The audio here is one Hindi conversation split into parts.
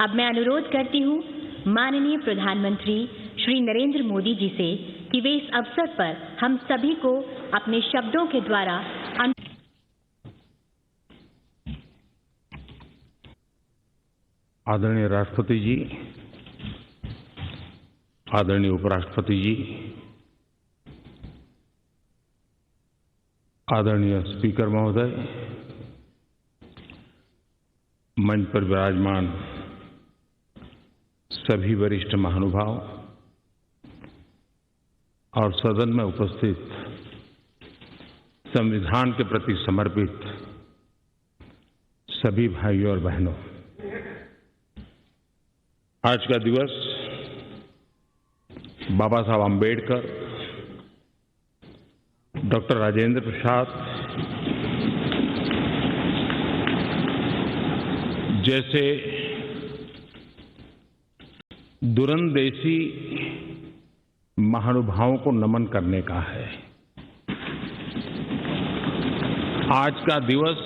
अब मैं अनुरोध करती हूँ माननीय प्रधानमंत्री श्री नरेंद्र मोदी जी से कि वे इस अवसर पर हम सभी को अपने शब्दों के द्वारा आदरणीय राष्ट्रपति जी, आदरणीय उपराष्ट्रपति जी, आदरणीय स्पीकर महोदय, मंच पर विराजमान सभी वरिष्ठ महानुभाव और सदन में उपस्थित संविधान के प्रति समर्पित सभी भाइयों और बहनों, आज का दिवस बाबा साहब आम्बेडकर, डॉक्टर राजेंद्र प्रसाद जैसे दूरंदेशी महानुभावों को नमन करने का है। आज का दिवस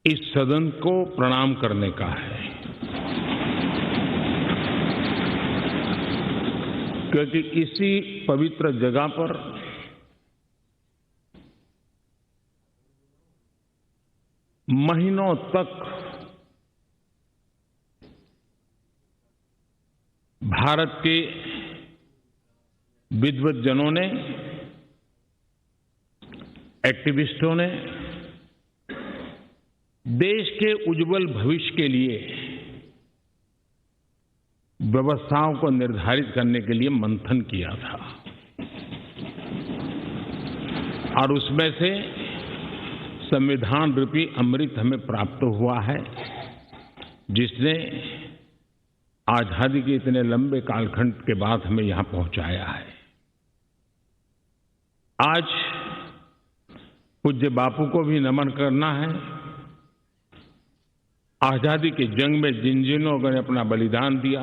इस सदन को प्रणाम करने का है, क्योंकि इसी पवित्र जगह पर महीनों तक भारत के विद्वज्जनों ने, एक्टिविस्टों ने देश के उज्जवल भविष्य के लिए व्यवस्थाओं को निर्धारित करने के लिए मंथन किया था और उसमें से संविधान रूपी अमृत हमें प्राप्त हुआ है, जिसने आजादी के इतने लंबे कालखंड के बाद हमें यहां पहुंचाया है। आज पूज्य बापू को भी नमन करना है। आजादी की जंग में जिन जिन लोगों ने अपना बलिदान दिया,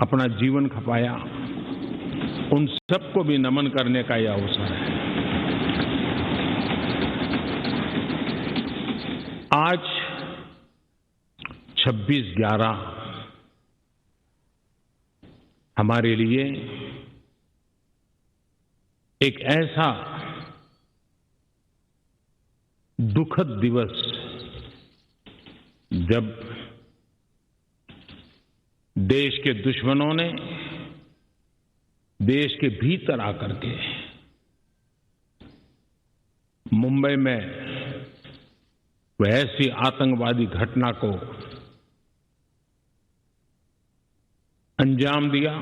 अपना जीवन खपाया, उन सबको भी नमन करने का यह अवसर है। आज 26/11 हमारे लिए एक ऐसा दुखद दिवस जब देश के दुश्मनों ने देश के भीतर आकर के मुंबई में वह ऐसी आतंकवादी घटना को अंजाम दिया।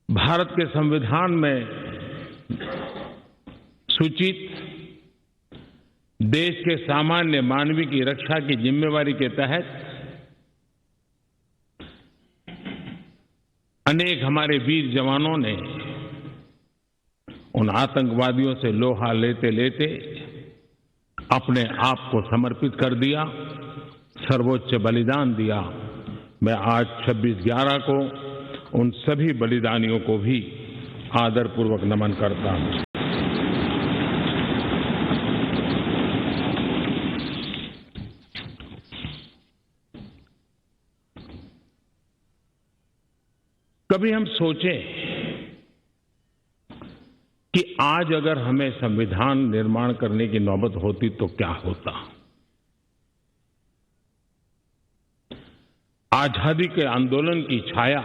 भारत के संविधान में सूचित देश के सामान्य मानवीय की रक्षा की जिम्मेवारी के तहत अनेक हमारे वीर जवानों ने उन आतंकवादियों से लोहा लेते लेते अपने आप को समर्पित कर दिया, सर्वोच्च बलिदान दिया। मैं आज 26/11 को उन सभी बलिदानियों को भी आदरपूर्वक नमन करता हूं। कभी हम सोचें कि आज अगर हमें संविधान निर्माण करने की नौबत होती तो क्या होता। आजादी के आंदोलन की छाया,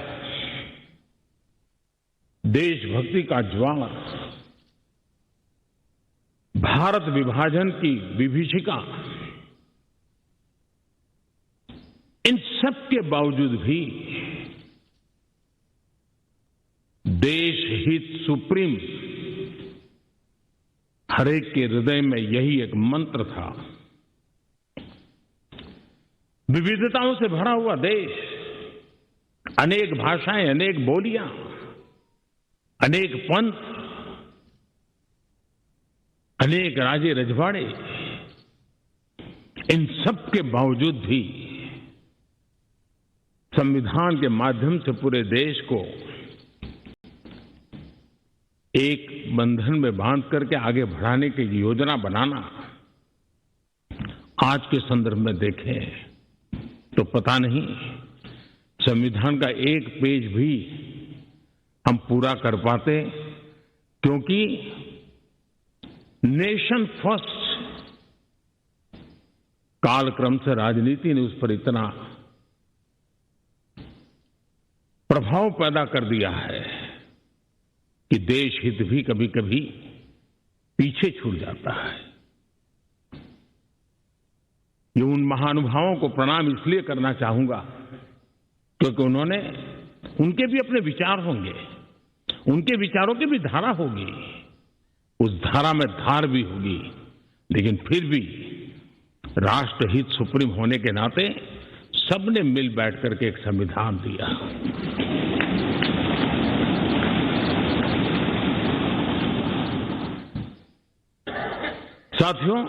देशभक्ति का ज्वार, भारत विभाजन की विभीषिका, इन सब के बावजूद भी देश हित सुप्रीम हरेक के हृदय में यही एक मंत्र था। विविधताओं से भरा हुआ देश, अनेक भाषाएं, अनेक बोलियां, अनेक पंथ, अनेक राजे रजवाड़े, इन सब के बावजूद भी संविधान के माध्यम से पूरे देश को एक बंधन में बांध करके आगे बढ़ाने की योजना बनाना, आज के संदर्भ में देखें तो पता नहीं संविधान का एक पेज भी हम पूरा कर पाते, क्योंकि नेशन फर्स्ट कालक्रम से राजनीति ने उस पर इतना प्रभाव पैदा कर दिया है कि देश हित भी कभी कभी पीछे छूट जाता है। ये उन महानुभावों को प्रणाम इसलिए करना चाहूंगा क्योंकि उनके भी अपने विचार होंगे, उनके विचारों की भी धारा होगी, उस धारा में धार भी होगी, लेकिन फिर भी राष्ट्रहित सुप्रीम होने के नाते सबने मिल बैठ करके एक संविधान दिया। साथियों,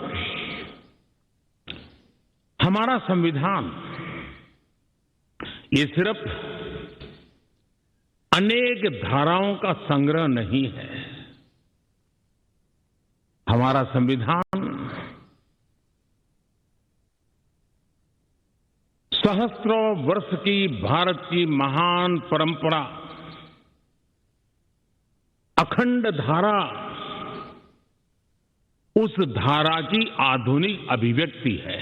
हमारा संविधान ये सिर्फ अनेक धाराओं का संग्रह नहीं है। हमारा संविधान सहस्त्रों वर्ष की भारत की महान परंपरा, अखंड धारा, उस धारा की आधुनिक अभिव्यक्ति है।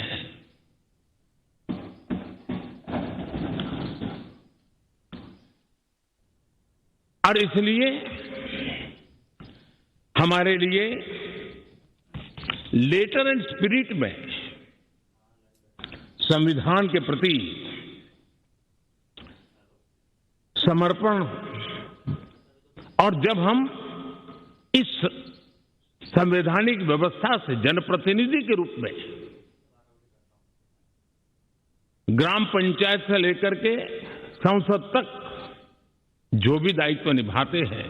और इसलिए हमारे लिए लेटर एंड स्पिरिट में संविधान के प्रति समर्पण, और जब हम इस संवैधानिक व्यवस्था से जनप्रतिनिधि के रूप में ग्राम पंचायत से लेकर के संसद तक जो भी दायित्व निभाते हैं,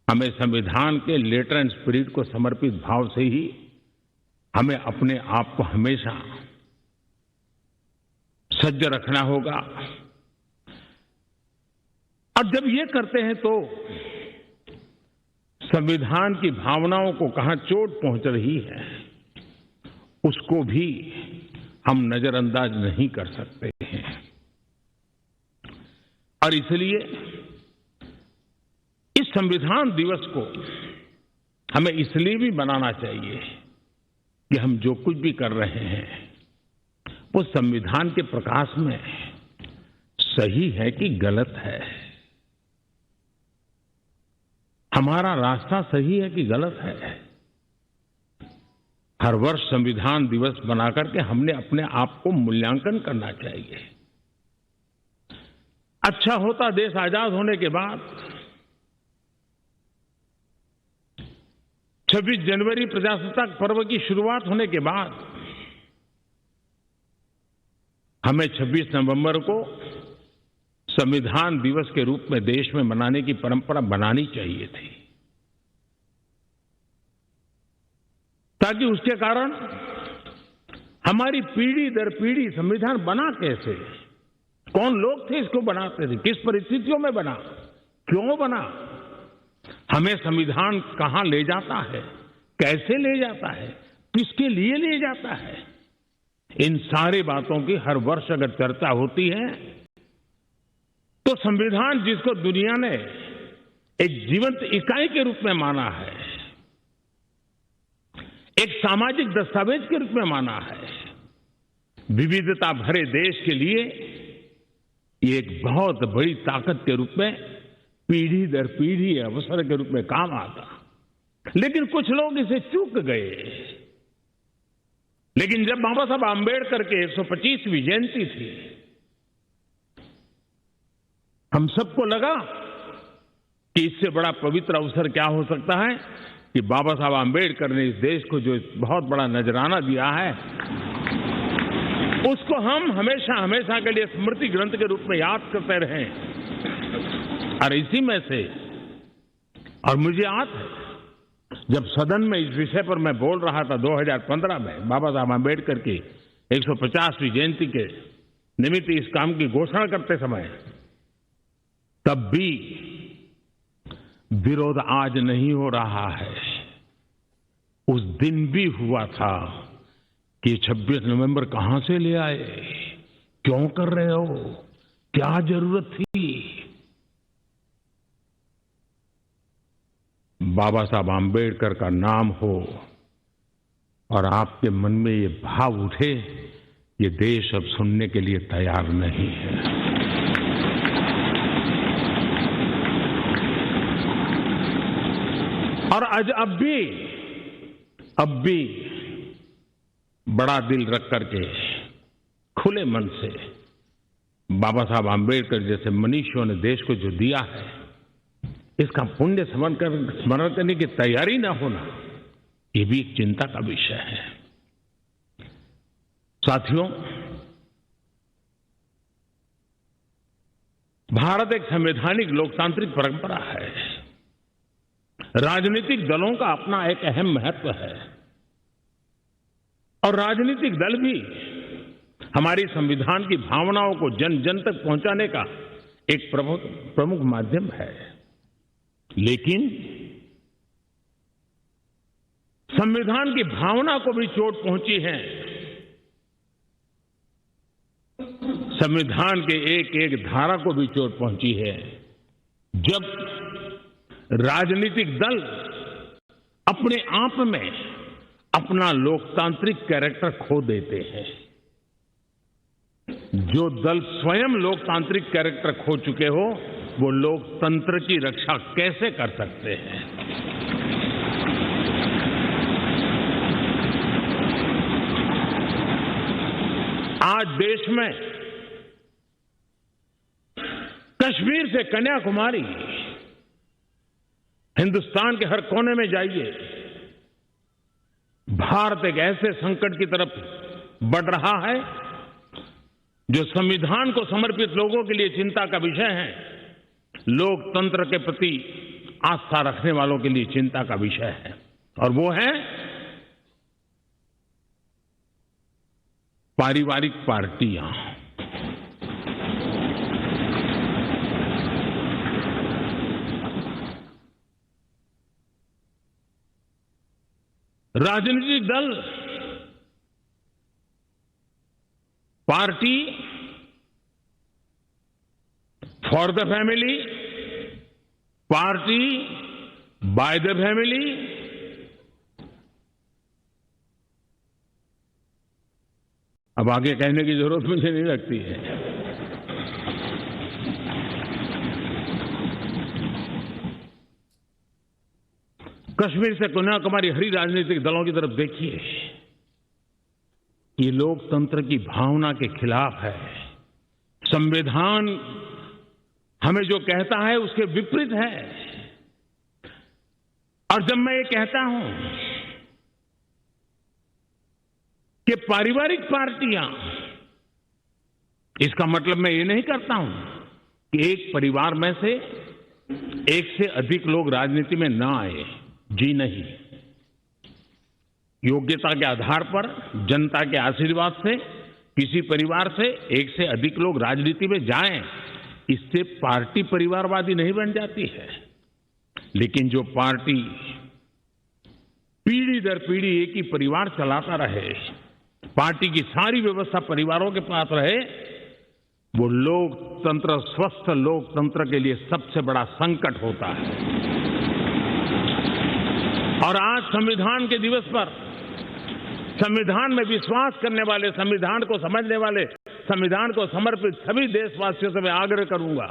हमें संविधान के लेटर एंड स्पिरिट को समर्पित भाव से ही हमें अपने आप को हमेशा सज्ज रखना होगा। और जब ये करते हैं तो संविधान की भावनाओं को कहां चोट पहुंच रही है उसको भी हम नजरअंदाज नहीं कर सकते हैं। और इसलिए इस संविधान दिवस को हमें इसलिए भी मनाना चाहिए कि हम जो कुछ भी कर रहे हैं वो संविधान के प्रकाश में सही है कि गलत है, हमारा रास्ता सही है कि गलत है। हर वर्ष संविधान दिवस बनाकर के हमने अपने आप को मूल्यांकन करना चाहिए। अच्छा होता देश आजाद होने के बाद 26 जनवरी प्रजासत्ताक पर्व की शुरुआत होने के बाद हमें 26 नवंबर को संविधान दिवस के रूप में देश में मनाने की परंपरा बनानी चाहिए थी, ताकि उसके कारण हमारी पीढ़ी दर पीढ़ी संविधान बना कैसे, कौन लोग थे इसको बनाते थे, किस परिस्थितियों में बना, क्यों बना, हमें संविधान कहां ले जाता है, कैसे ले जाता है, किसके लिए ले जाता है, इन सारी बातों की हर वर्ष अगर चर्चा होती है तो संविधान जिसको दुनिया ने एक जीवंत इकाई के रूप में माना है, एक सामाजिक दस्तावेज के रूप में माना है, विविधता भरे देश के लिए ये एक बहुत बड़ी ताकत के रूप में पीढ़ी दर पीढ़ी अवसर के रूप में काम आता। लेकिन कुछ लोग इसे चूक गए। लेकिन जब बाबा साहब आंबेडकर के 125वीं जयंती थी, हम सबको लगा कि इससे बड़ा पवित्र अवसर क्या हो सकता है कि बाबा साहब आंबेडकर ने इस देश को जो बहुत बड़ा नजराना दिया है उसको हम हमेशा हमेशा के लिए स्मृति ग्रंथ के रूप में याद करते रहें। और इसी में से, और मुझे याद है जब सदन में इस विषय पर मैं बोल रहा था 2015 में बाबा साहब आंबेडकर की 150वीं जयंती के निमित्त इस काम की घोषणा करते समय, तब भी विरोध आज नहीं हो रहा है, उस दिन भी हुआ था कि 26 नवंबर कहां से ले आए, क्यों कर रहे हो, क्या जरूरत थी। बाबा साहब आम्बेडकर का नाम हो और आपके मन में ये भाव उठे, ये देश अब सुनने के लिए तैयार नहीं है। और आज अब भी बड़ा दिल रख करके खुले मन से बाबा साहब आम्बेडकर जैसे मनीषियों ने देश को जो दिया है, इसका पुण्य स्मरण करने की तैयारी ना होना, ये भी एक चिंता का विषय है। साथियों, भारत एक संवैधानिक लोकतांत्रिक परंपरा है। राजनीतिक दलों का अपना एक अहम महत्व है और राजनीतिक दल भी हमारी संविधान की भावनाओं को जन जन तक पहुंचाने का एक प्रमुख माध्यम है। लेकिन संविधान की भावना को भी चोट पहुंची है। संविधान के एक एक धारा को भी चोट पहुंची है जब राजनीतिक दल अपने आप में अपना लोकतांत्रिक कैरेक्टर खो देते हैं। जो दल स्वयं लोकतांत्रिक कैरेक्टर खो चुके हो, वो लोकतंत्र की रक्षा कैसे कर सकते हैं। आज देश में कश्मीर से कन्याकुमारी, हिंदुस्तान के हर कोने में जाइए, भारत एक ऐसे संकट की तरफ बढ़ रहा है जो संविधान को समर्पित लोगों के लिए चिंता का विषय है, लोकतंत्र के प्रति आस्था रखने वालों के लिए चिंता का विषय है, और वो है पारिवारिक पार्टियां। राजनीतिक दल, party for the family, party by the family, अब आगे कहने की जरूरत मुझे नहीं लगती है। कश्मीर से कन्याकुमारी हरी राजनीतिक दलों की तरफ देखिए, ये लोकतंत्र की भावना के खिलाफ है। संविधान हमें जो कहता है उसके विपरीत है। और जब मैं ये कहता हूं कि पारिवारिक पार्टियां, इसका मतलब मैं ये नहीं करता हूं कि एक परिवार में से एक से अधिक लोग राजनीति में ना आए। जी नहीं, योग्यता के आधार पर जनता के आशीर्वाद से किसी परिवार से एक से अधिक लोग राजनीति में जाएं, इससे पार्टी परिवारवादी नहीं बन जाती है। लेकिन जो पार्टी पीढ़ी दर पीढ़ी एक ही परिवार चलाता रहे, पार्टी की सारी व्यवस्था परिवारों के पास रहे, वो लोकतंत्र, स्वस्थ लोकतंत्र के लिए सबसे बड़ा संकट होता है। और आज संविधान के दिवस पर संविधान में विश्वास करने वाले, संविधान को समझने वाले, संविधान को समर्पित सभी देशवासियों से मैं आग्रह करूंगा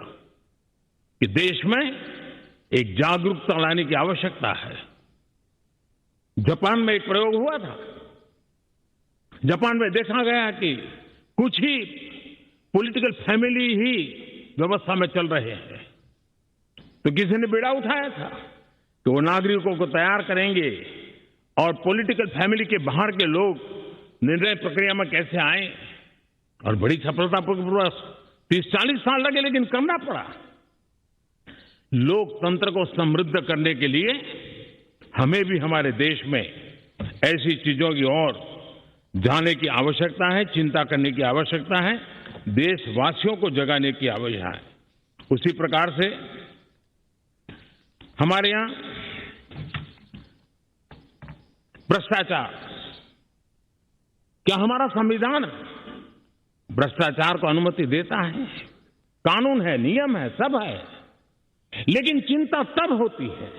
कि देश में एक जागरूकता लाने की आवश्यकता है। जापान में एक प्रयोग हुआ था। जापान में देखा गया कि कुछ ही पॉलिटिकल फैमिली ही व्यवस्था में चल रहे हैं, तो किसी ने बीड़ा उठाया था कि वो नागरिकों को तैयार करेंगे और पॉलिटिकल फैमिली के बाहर के लोग निर्णय प्रक्रिया में कैसे आए, और बड़ी सफलतापूर्वक 30-40 साल लगे, लेकिन करना पड़ा। लोकतंत्र को समृद्ध करने के लिए हमें भी हमारे देश में ऐसी चीजों की ओर जाने की आवश्यकता है, चिंता करने की आवश्यकता है, देशवासियों को जगाने की आवश्यकता है। उसी प्रकार से हमारे यहां भ्रष्टाचार, क्या हमारा संविधान भ्रष्टाचार को अनुमति देता है? कानून है, नियम है, सब है। लेकिन चिंता तब होती है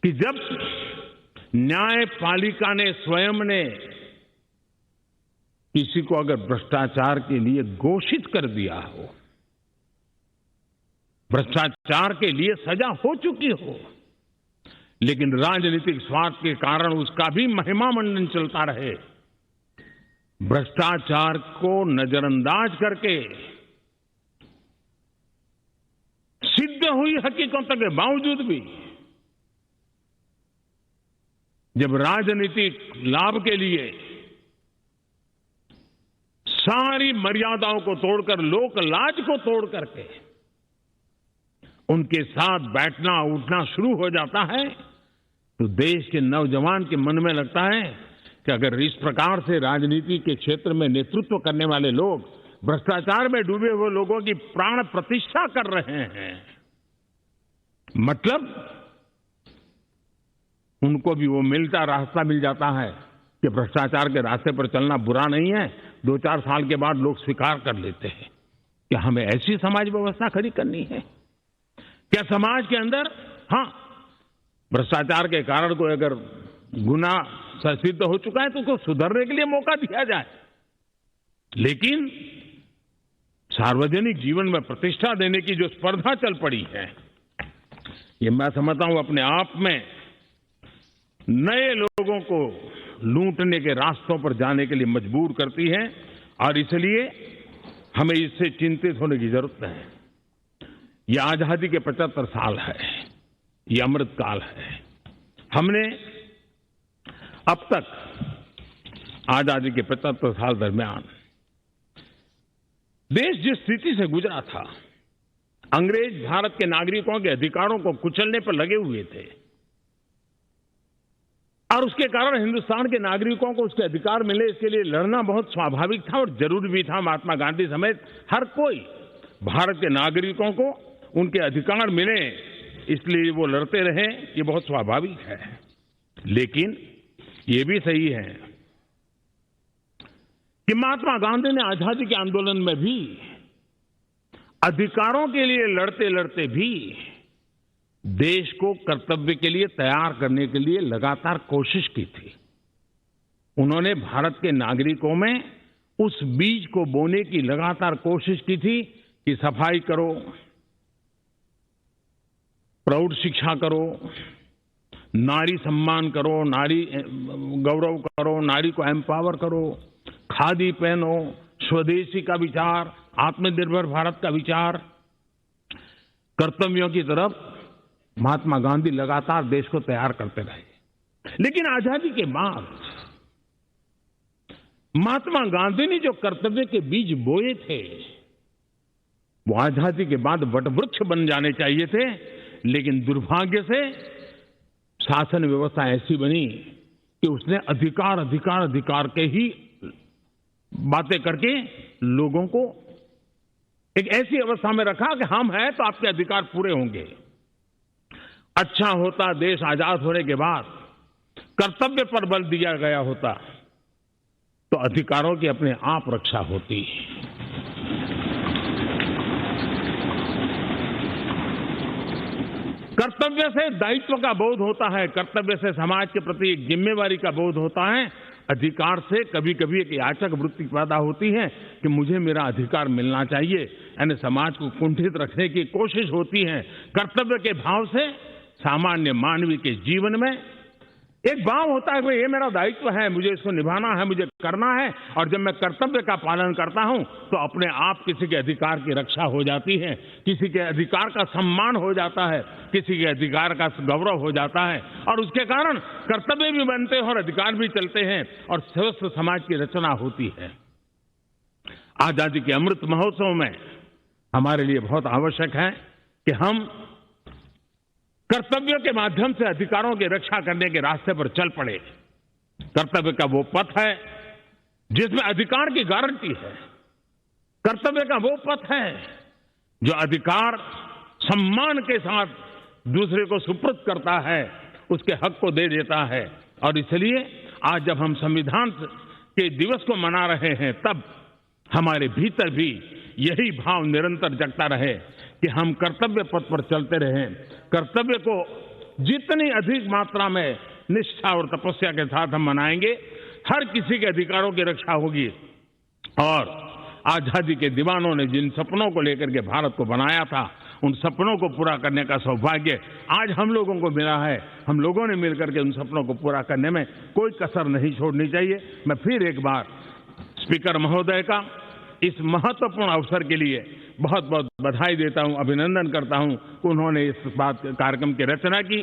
कि जब न्यायपालिका ने स्वयं ने किसी को अगर भ्रष्टाचार के लिए घोषित कर दिया हो, भ्रष्टाचार के लिए सजा हो चुकी हो, लेकिन राजनीतिक स्वार्थ के कारण उसका भी महिमा मंडन चलता रहे, भ्रष्टाचार को नजरअंदाज करके सिद्ध हुई हकीकतों के बावजूद भी जब राजनीतिक लाभ के लिए सारी मर्यादाओं को तोड़कर, लोक लाज को तोड़ करके उनके साथ बैठना उठना शुरू हो जाता है, तो देश के नौजवान के मन में लगता है कि अगर इस प्रकार से राजनीति के क्षेत्र में नेतृत्व करने वाले लोग भ्रष्टाचार में डूबे हुए लोगों की प्राण प्रतिष्ठा कर रहे हैं, मतलब उनको भी वो मिलता रास्ता मिल जाता है कि भ्रष्टाचार के रास्ते पर चलना बुरा नहीं है। 2-4 साल के बाद लोग स्वीकार कर लेते हैं कि हमें ऐसी समाज व्यवस्था खड़ी करनी है। क्या समाज के अंदर, हाँ, भ्रष्टाचार के कारण कोई अगर गुना सिद्ध हो चुका है तो उसको सुधरने के लिए मौका दिया जाए, लेकिन सार्वजनिक जीवन में प्रतिष्ठा देने की जो स्पर्धा चल पड़ी है, ये मैं समझता हूं अपने आप में नए लोगों को लूटने के रास्तों पर जाने के लिए मजबूर करती है, और इसलिए हमें इससे चिंतित होने की जरूरत है। ये आजादी के 75 साल है, ये अमृत काल है। हमने अब तक आजादी के 75 साल दरमियान देश जिस स्थिति से गुजरा था, अंग्रेज भारत के नागरिकों के अधिकारों को कुचलने पर लगे हुए थे, और उसके कारण हिंदुस्तान के नागरिकों को उसके अधिकार मिले, इसके लिए लड़ना बहुत स्वाभाविक था और जरूरी भी था। महात्मा गांधी समेत हर कोई भारत के नागरिकों को उनके अधिकार मिले, इसलिए वो लड़ते रहे, ये बहुत स्वाभाविक है। लेकिन ये भी सही है कि महात्मा गांधी ने आजादी के आंदोलन में भी अधिकारों के लिए लड़ते लड़ते भी देश को कर्तव्य के लिए तैयार करने के लिए लगातार कोशिश की थी। उन्होंने भारत के नागरिकों में उस बीज को बोने की लगातार कोशिश की थी कि सफाई करो, प्रौढ़ शिक्षा करो, नारी सम्मान करो, नारी गौरव करो, नारी को एम्पावर करो, खादी पहनो, स्वदेशी का विचार, आत्मनिर्भर भारत का विचार, कर्तव्यों की तरफ महात्मा गांधी लगातार देश को तैयार करते रहे। लेकिन आजादी के बाद महात्मा गांधी ने जो कर्तव्य के बीज बोए थे, वो आजादी के बाद वटवृक्ष बन जाने चाहिए थे, लेकिन दुर्भाग्य से शासन व्यवस्था ऐसी बनी कि उसने अधिकार अधिकार अधिकार के ही बातें करके लोगों को एक ऐसी अवस्था में रखा कि हम हैं तो आपके अधिकार पूरे होंगे। अच्छा होता देश आजाद होने के बाद कर्तव्य पर बल दिया गया होता तो अधिकारों की अपने आप रक्षा होती। कर्तव्य से दायित्व का बोध होता है, कर्तव्य से समाज के प्रति एक जिम्मेवारी का बोध होता है। अधिकार से कभी कभी एक याचक वृत्ति पैदा होती है कि मुझे मेरा अधिकार मिलना चाहिए, यानी समाज को कुंठित रखने की कोशिश होती है। कर्तव्य के भाव से सामान्य मानवीय के जीवन में एक भाव होता है कि ये मेरा दायित्व है, मुझे इसको निभाना है, मुझे करना है, और जब मैं कर्तव्य का पालन करता हूं तो अपने आप किसी के अधिकार की रक्षा हो जाती है, किसी के अधिकार का सम्मान हो जाता है, किसी के अधिकार का गौरव हो जाता है, और उसके कारण कर्तव्य भी बनते हैं और अधिकार भी चलते हैं और स्वस्थ समाज की रचना होती है। आजादी के अमृत महोत्सव में हमारे लिए बहुत आवश्यक है कि हम कर्तव्यों के माध्यम से अधिकारों की रक्षा करने के रास्ते पर चल पड़े। कर्तव्य का वो पथ है जिसमें अधिकार की गारंटी है, कर्तव्य का वो पथ है जो अधिकार सम्मान के साथ दूसरे को सुपुर्द करता है, उसके हक को दे देता है। और इसलिए आज जब हम संविधान के दिवस को मना रहे हैं, तब हमारे भीतर भी यही भाव निरंतर जगता रहे कि हम कर्तव्य पथ पर चलते रहें। कर्तव्य को जितनी अधिक मात्रा में निष्ठा और तपस्या के साथ हम मनाएंगे, हर किसी के अधिकारों की रक्षा होगी। और आजादी के दीवानों ने जिन सपनों को लेकर के भारत को बनाया था, उन सपनों को पूरा करने का सौभाग्य आज हम लोगों को मिला है। हम लोगों ने मिलकर के उन सपनों को पूरा करने में कोई कसर नहीं छोड़नी चाहिए। मैं फिर एक बार स्पीकर महोदय का इस महत्वपूर्ण अवसर के लिए बहुत बहुत बधाई देता हूं, अभिनंदन करता हूं कि उन्होंने इस कार्यक्रम की रचना की।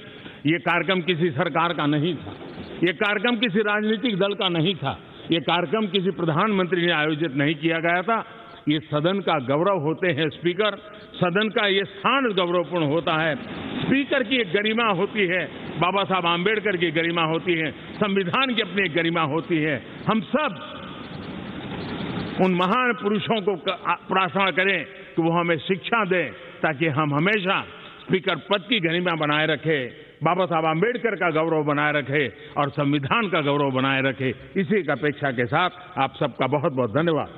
ये कार्यक्रम किसी सरकार का नहीं था, ये कार्यक्रम किसी राजनीतिक दल का नहीं था, ये कार्यक्रम किसी प्रधानमंत्री ने आयोजित नहीं किया गया था। ये सदन का गौरव होते हैं स्पीकर, सदन का ये स्थान गौरवपूर्ण होता है। स्पीकर की एक गरिमा होती है, बाबा साहब आम्बेडकर की गरिमा होती है, संविधान की अपनी एक गरिमा होती है। हम सब उन महान पुरुषों को प्रार्थना करें कि वो हमें शिक्षा दें, ताकि हम हमेशा स्पीकर पद की गरिमा बनाए रखें, बाबा साहब आम्बेडकर का गौरव बनाए रखें और संविधान का गौरव बनाए रखें। इसी की अपेक्षा के साथ आप सबका बहुत बहुत धन्यवाद।